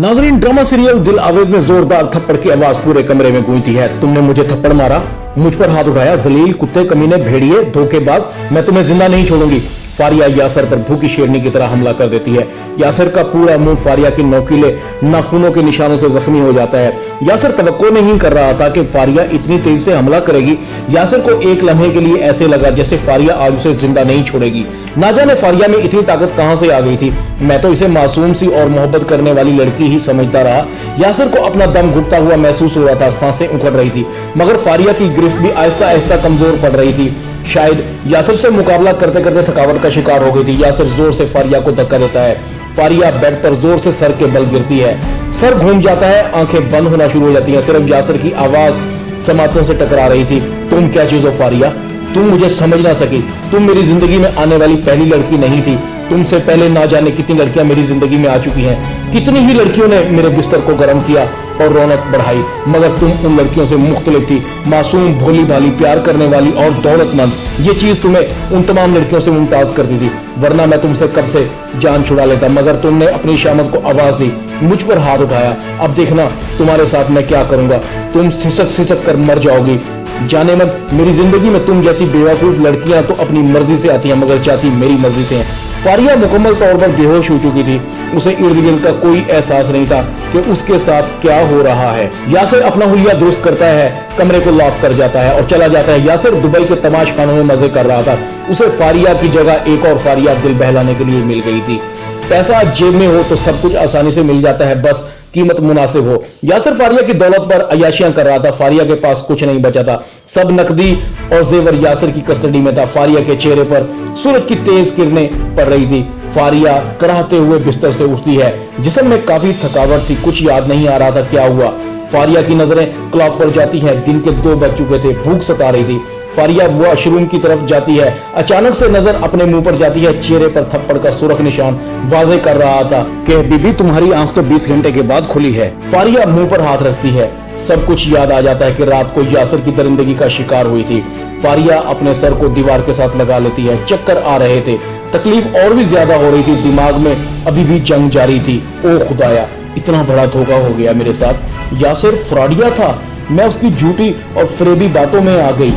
नाजरीन, drama serial दिल आवेज में जोरदार थप्पड़ की आवाज पूरे कमरे में गूंजती है। तुमने मुझे थप्पड़ मारा, मुझ पर हाथ उठाया, जलील, कुत्ते, कमीने, भेड़िए, धोखेबाज, मैं तुम्हें जिंदा नहीं छोड़ूंगी। फारिया यासर पर भूखी शेरनी की तरह हमला कर देती है। यासर का पूरा मुंह फारिया के नोकीले नाखूनों के निशानों से जख्मी हो जाता है। यासर तवक्को नहीं कर रहा था कि फारिया इतनी तेजी से हमला करेगी। यासर को एक लम्हे के लिए ऐसे लगा जैसे फारिया आज उसे जिंदा नहीं छोड़ेगी। ना जाने फारिया में इतनी ताकत कहां से आ गई थी। मैं तो इसे मासूम सी और मोहब्बत करने वाली लड़की ही समझता रहा। यासर को अपना दम घुटता हुआ महसूस हो रहा था, सांसें उखड़ रही थी, मगर फारिया की गिरफ्त भी आहिस्ता आहिस्ता कमजोर पड़ रही थी। शायद यासर से मुकाबला करते करते थकावट का शिकार हो गई थी। यासर जोर से फारिया को धक्का देता है। फारिया बेड पर जोर से सर के बल गिरती है। सर घूम जाता है, आंखें बंद होना शुरू हो जाती हैं। सिर्फ यासर की आवाज समातों से टकरा रही थी। तुम क्या चीज हो फारिया? तुम मुझे समझ ना सकी। तुम मेरी जिंदगी में आने वाली पहली लड़की नहीं थी। तुमसे पहले ना जाने कितनी लड़कियां मेरी जिंदगी में आ चुकी हैं। कितनी ही लड़कियों ने मेरे बिस्तर को गर्म किया और रौनक बढ़ाई, मगर तुम उन लड़कियों से मुख्तलिफ थी। मासूम, भोली भाली, प्यार करने वाली और दौलतमंद। ये चीज तुम्हें उन तमाम लड़कियों से मुमताज करती थी, वरना मैं तुमसे कब से जान छुड़ा लेता। मगर तुमने अपनी शामत को आवाज दी, मुझ पर हाथ उठाया। अब देखना तुम्हारे साथ मैं क्या करूंगा। तुम सिसक सिसक कर मर जाओगी। जाने मन, मेरी जिंदगी में तुम जैसी बेवकूफ लड़कियां तो अपनी मर्जी से आती हैं, मगर चाहती मेरी मर्जी से हैं। फारिया मुकम्मल तौर पर बेहोश हो चुकी थी। उसे इर्द गिर्द का कोई एहसास नहीं था कि उसके साथ क्या हो रहा है। यासर अपना हुलिया दुरुस्त करता है, कमरे को लॉक कर जाता है और चला जाता है। यासर दुबई के तमाश खानों में मजे कर रहा था। उसे फारिया की जगह एक और फारिया दिल बहलाने के लिए मिल गई थी। पैसा जेब में हो तो सब कुछ आसानी से मिल जाता है, बस कीमत मुनासिब हो। यासर फारिया की दौलत पर अयाशियां कर रहा था। फारिया के पास कुछ नहीं बचा था। सब नकदी और जेवर यासर की कस्टडी में था। फारिया के चेहरे पर सूरज की तेज किरणें पड़ रही थी। फारिया कराहते हुए बिस्तर से उठती है। जिस्म में काफी थकावट थी, कुछ याद नहीं आ रहा था क्या हुआ। फारिया की नजरें क्लॉक पर जाती हैं। दिन के 2 बज चुके थे। भूख सता रही थी। फारिया वॉशरूम की तरफ जाती है। अचानक से नजर अपने मुंह पर जाती है। चेहरे पर थप्पड़ का सुरख निशान वाज़ेह कर रहा था कि बीबी तुम्हारी आंख तो 20 घंटे के बाद खुली है। फारिया मुंह पर हाथ रखती है। सब कुछ याद आ जाता है कि रात को यासर की दरिंदगी का शिकार हुई थी। फारिया अपने सर को दीवार के साथ लगा लेती है। चक्कर आ रहे थे, तकलीफ और भी ज्यादा हो रही थी। दिमाग में अभी भी जंग जारी थी। ओ खुदाया, इतना बड़ा धोखा हो गया मेरे साथ। यासर फ्रॉडिया था। मैं उसकी झूठी और फरेबी बातों में आ गई।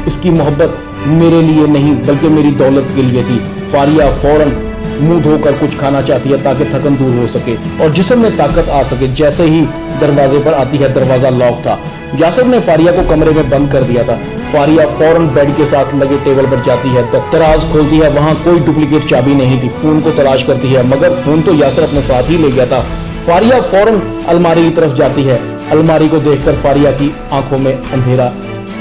इसकी मोहब्बत मेरे लिए नहीं बल्कि मेरी दौलत के लिए थी। फारिया फौरन मुंह धोकर कुछ खाना चाहती है ताकि थकन दूर हो सके और जिस्म में ताकत आ सके। जैसे ही दरवाजे पर आती है, दरवाजा लॉक था। यासर ने फारिया को कमरे में बंद कर दिया था। फारिया फौरन बेड के साथ लगे टेबल पर जाती है, दराज खोलती है। वहां कोई डुप्लीकेट चाबी नहीं थी। फोन को तलाश करती है, मगर फोन तो यासर अपने साथ ही ले गया था। फारिया फौरन अलमारी की तरफ जाती है। अलमारी को देखकर फारिया की आंखों में अंधेरा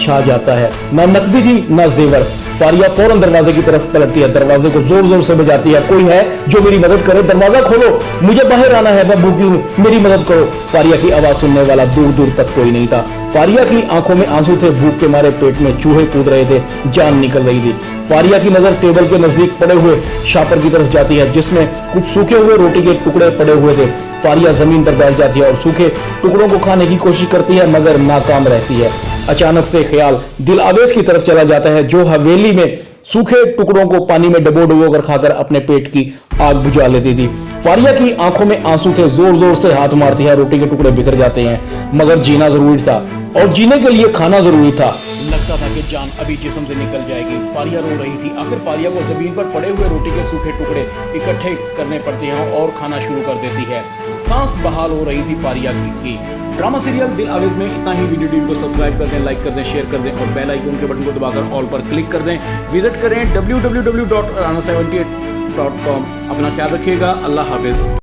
छा जाता है। ना नकदी थी ना जेवर। फारिया फौरन दरवाजे की तरफ पलटती है। दरवाजे को जोर जोर से बजाती है। कोई है जो मेरी मदद करे? दरवाजा खोलो, मुझे बाहर आना है, मैं भूखी हूँ, मेरी मदद करो। फारिया की आवाज सुनने वाला दूर दूर तक कोई नहीं था। फारिया की आंखों में आंसू थे। भूख के मारे पेट में चूहे कूद रहे थे, जान निकल रही थी। फारिया की नजर टेबल के नजदीक पड़े हुए शापर की तरफ जाती है, जिसमें कुछ सूखे हुए रोटी के टुकड़े पड़े हुए थे। फारिया जमीन पर बैठ जाती है और सूखे टुकड़ों को खाने की कोशिश करती है, मगर नाकाम रहती है। अचानक से ख्याल दिल आवेज की तरफ चला जाता है, जो हवेली में सूखे टुकड़ों को पानी में डबो कर खाकर अपने पेट की आग बुझा लेती थी। फारिया की आंखों में आंसू थे। जोर जोर से हाथ मारती है। रोटी के टुकड़े बिखर जाते हैं, मगर जीना जरूरी था और जीने के लिए खाना जरूरी था। लगता था कि जान अभी जिस्म से निकल जाएगी। फारिया रो रही थी। आखिर फारिया को जमीन पर पड़े हुए रोटी के सूखे टुकड़े इकट्ठे करने पड़ते हैं और खाना शुरू कर देती है। सांस बहाल हो रही थी फारिया की। ड्रामा सीरियल दिल आवेज में इतना ही। वीडियो को सब्सक्राइब कर दें, लाइक कर दें, शेयर कर दें और बेल आइकन के बटन को दबाकर ऑल पर क्लिक कर दें। विजिट करें www.rana78.com। अपना ख्याल रखिएगा। अल्लाह हाफिज।